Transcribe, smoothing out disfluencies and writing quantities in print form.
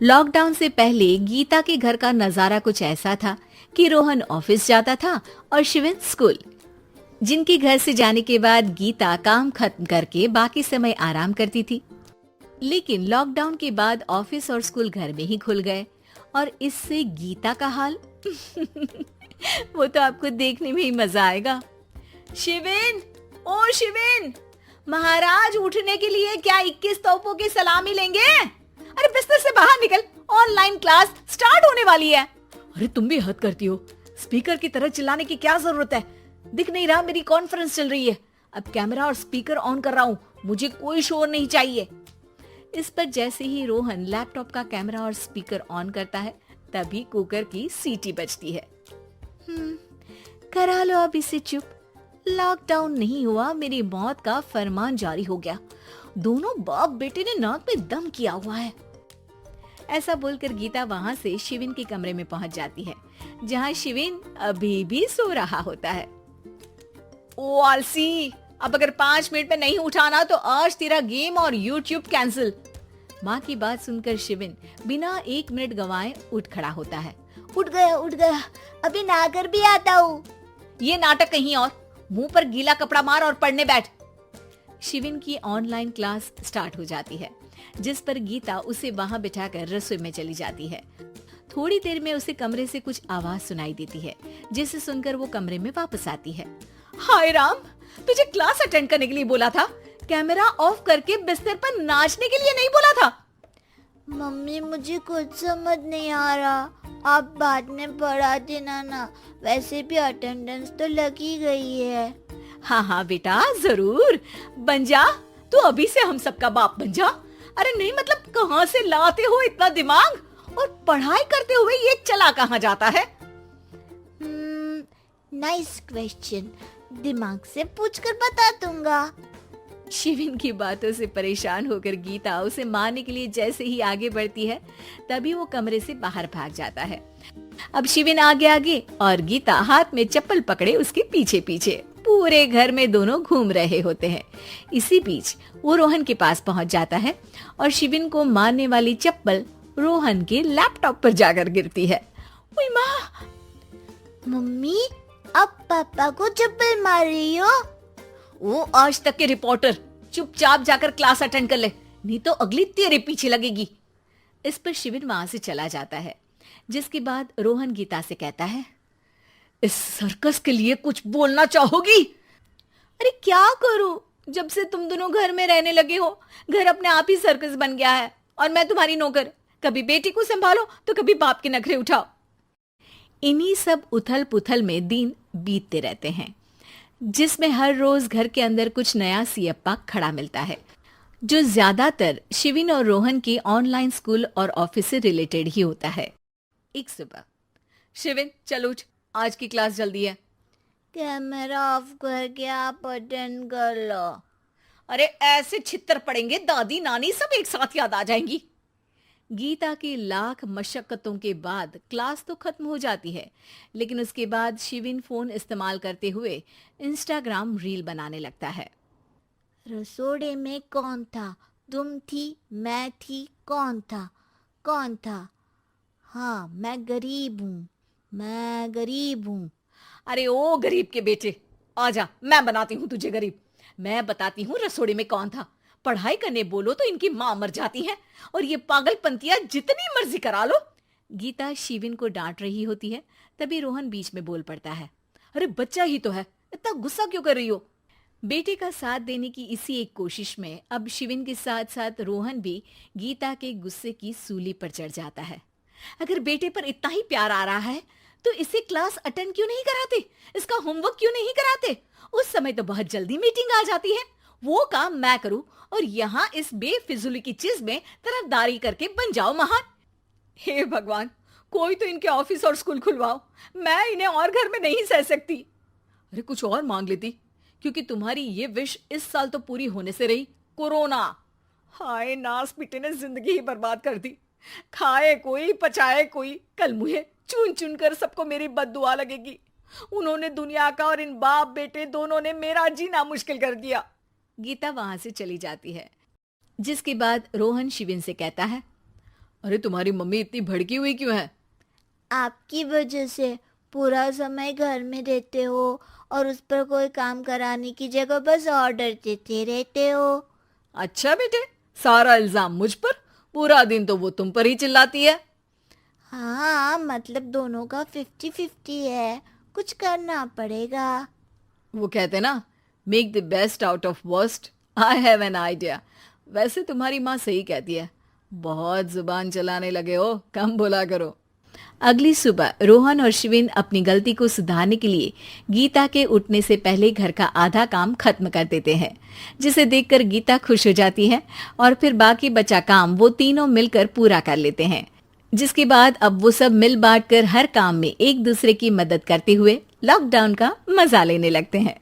Lockdown से पहले गीता के घर का नजारा कुछ ऐसा था कि रोहन ऑफिस जाता था और शिविन स्कूल। जिनके घर से जाने के बाद गीता काम खत्म करके बाकी समय आराम करती थी। लेकिन लॉकडाउन के बाद ऑफिस और स्कूल घर में ही खुल गए और इससे गीता का हाल वो तो आपको देखने में ही मजा आएगा। शिविन, ओ शिविन, महाराज उठने के लिए क्या 21 तोपों की सलामी लेंगे? अरे बिस्तर से बाहर निकल, ऑनलाइन क्लास स्टार्ट होने वाली है। अरे तुम भी हद करती हो, स्पीकर की तरह चिल्लाने की क्या जरूरत है? दिख नहीं रहा मेरी कॉन्फ्रेंस चल रही है। अब कैमरा और स्पीकर ऑन कर रहा हूँ, मुझे कोई शोर नहीं चाहिए। इस पर जैसे ही रोहन लैपटॉप का कैमरा और स्पीकर ऑन करता है तभी कुकर की सीटी बजती है। करा लो अब इसे चुप। लॉकडाउन नहीं हुआ, मेरी मौत का फरमान जारी हो गया। दोनों बाप बेटे ने नाक में दम किया हुआ है। ऐसा बोलकर गीता वहां से शिविन के कमरे में पहुंच जाती है, जहां शिविन अभी भी सो रहा होता है। ओ आलसी, अब अगर 5 मिनट में नहीं उठाना तो आज तेरा गेम और यूट्यूब कैंसिल। माँ की बात सुनकर शिविन बिना 1 मिनट गंवाए उठ खड़ा होता है। उठ गया, अभी नहाकर भी आता हूँ। ये नाटक कहीं और, मुंह पर गीला कपड़ा मार और पढ़ने बैठ। शिविन की ऑनलाइन क्लास स्टार्ट हो जाती है, जिस पर गीता उसे वहां बिठाकर रसोई में चली जाती है। थोड़ी देर में उसे कमरे से कुछ आवाज सुनाई देती है, जिसे सुनकर वो कमरे में वापस आती है। हाय राम, तुझे क्लास अटेंड करने के लिए बोला था, कैमरा ऑफ करके बिस्तर पर नाचने के लिए नहीं बोला था। मम्मी मुझे कुछ समझ नहीं आ रहा, आप बाद में पढ़ा देना ना, वैसे भी अटेंडेंस तो लगी गई है। हाँ बेटा, जरूर बन जा, तू अभी से हम सबका बाप बन जा। अरे नहीं मतलब कहाँ से लाते हो इतना दिमाग, और पढ़ाई करते हुए ये चला कहाँ जाता है? नाइस क्वेश्चन, दिमाग से पूछकर बता दूंगा। शिविन की बातों से परेशान होकर गीता उसे मारने के लिए जैसे ही आगे बढ़ती है तभी वो कमरे से बाहर भाग जाता है। अब शिविन आगे आगे और गीता हाथ में चप्पल पकड़े उसके पीछे पीछे पूरे घर में दोनों घूम रहे होते हैं। इसी बीच वो रोहन के पास पहुंच जाता है और शिविन को मारने वाली चप्पल रोहन के लैपटॉप पर जाकर गिरती है। ओए माँ! मम्मी, अब पापा को चप्पल मार रही हो? वो आज तक के रिपोर्टर, चुपचाप जाकर क्लास अटेंड कर ले, नहीं तो अगली तेरे पीछे लगेगी। इस पर शिविन वहां से चला जाता है, जिसके बाद रोहन गीता से कहता है, इस सर्कस के लिए कुछ बोलना चाहोगी? अरे क्या करूं, जब से तुम दोनों घर में रहने लगे हो, घर अपने आप ही सर्कस बन गया है और मैं तुम्हारी नौकर। कभी बेटी को संभालो तो कभी बाप के नखरे उठाओ। इन्हीं सब उथल पुथल में दिन बीतते रहते हैं, जिसमें हर रोज घर के अंदर कुछ नया सियप्पा खड़ा मिलता है, जो ज्यादातर शिविन और रोहन के ऑनलाइन स्कूल और ऑफिस से रिलेटेड ही होता है। एक सुबह, शिविन चल उठ, आज की क्लास जल्दी है। कैमरा ऑफ करके आप अटेंड कर लो। अरे ऐसे छित्तर पड़ेंगे, दादी नानी सब एक साथ याद आ जाएंगी। गीता की लाख मशक्कतों के बाद क्लास तो खत्म हो जाती है, लेकिन उसके बाद शिविन फोन इस्तेमाल करते हुए इंस्टाग्राम रील बनाने लगता है। रसोड़े में कौन था? तुम थी, मैं थी, कौन था? कौन था? हाँ, मैं गरीब हूँ। अरे ओ गरीब के बेटे, आजा, मैं बनाती हूँ तुझे गरीब। मैं बताती हूँ रसोड़े में कौन था। पढ़ाई करने बोलो तो इनकी माँ मर जाती है, और ये पागलपंतियां जितनी मर्जी करा लो। गीता शिविन को डांट रही होती है, तभी रोहन बीच में बोल पड़ता है। अरे बच्चा ही तो है, इतना गुस्सा क्यों कर रही हो? बेटे का साथ देने की इसी एक कोशिश में अब शिविन के साथ साथ रोहन भी गीता के गुस्से की सूली पर चढ़ जाता है। अगर बेटे पर इतना ही प्यार आ रहा है तो इसे क्लास अटेंड क्यों नहीं कराते, इसका होमवर्क क्यों नहीं कराते? उस समय तो बहुत जल्दी मीटिंग आ जाती है, वो काम मैं करूं और यहाँ इस बेफिजुली की चीज में तरफदारी करके बन जाओ महान। हे भगवान, कोई तो इनके ऑफिस और स्कूल खुलवाओ, मैं इन्हें और घर में नहीं सह सकती। अरे कुछ और मांग लेती, क्योंकि तुम्हारी ये विश इस साल तो पूरी होने से रही, कोरोना। हाय नास पिटे ने जिंदगी ही बर्बाद कर दी। खाए कोई पचाए कोई, कल मुझे चुन चुन कर सबको मेरी बद्दुआ लगेगी। उन्होंने दुनिया का और इन बाप बेटे दोनों ने मेरा जीना मुश्किल कर दिया। गीता वहां से चली जाती है, जिसके बाद रोहन शिविन से कहता है, अरे तुम्हारी मम्मी इतनी भड़की हुई क्यों है? आपकी वजह से पूरा समय घर में रहते हो और उस पर कोई काम कराने की जगह बस ऑर्डर देते रहते हो। अच्छा बेटे, सारा इल्जाम मुझ पर? पूरा दिन तो वो तुम पर ही चिल्लाती है। हाँ, मतलब दोनों का 50-50 है, कुछ करना पड़ेगा। वो कहते ना, make the best out of worst. I have an idea. वैसे तुम्हारी माँ सही कहती है, बहुत जुबान चलाने लगे हो, कम बोला करो। अगली सुबह रोहन और शिविन अपनी गलती को सुधारने के लिए गीता के उठने से पहले घर का आधा काम खत्म कर देते हैं, जिसे देखकर गीता खुश हो जाती है और फिर बाकी बचा काम वो तीनों मिलकर पूरा कर लेते हैं। जिसके बाद अब वो सब मिल बांट कर हर काम में एक दूसरे की मदद करते हुए लॉकडाउन का मजा लेने लगते हैं।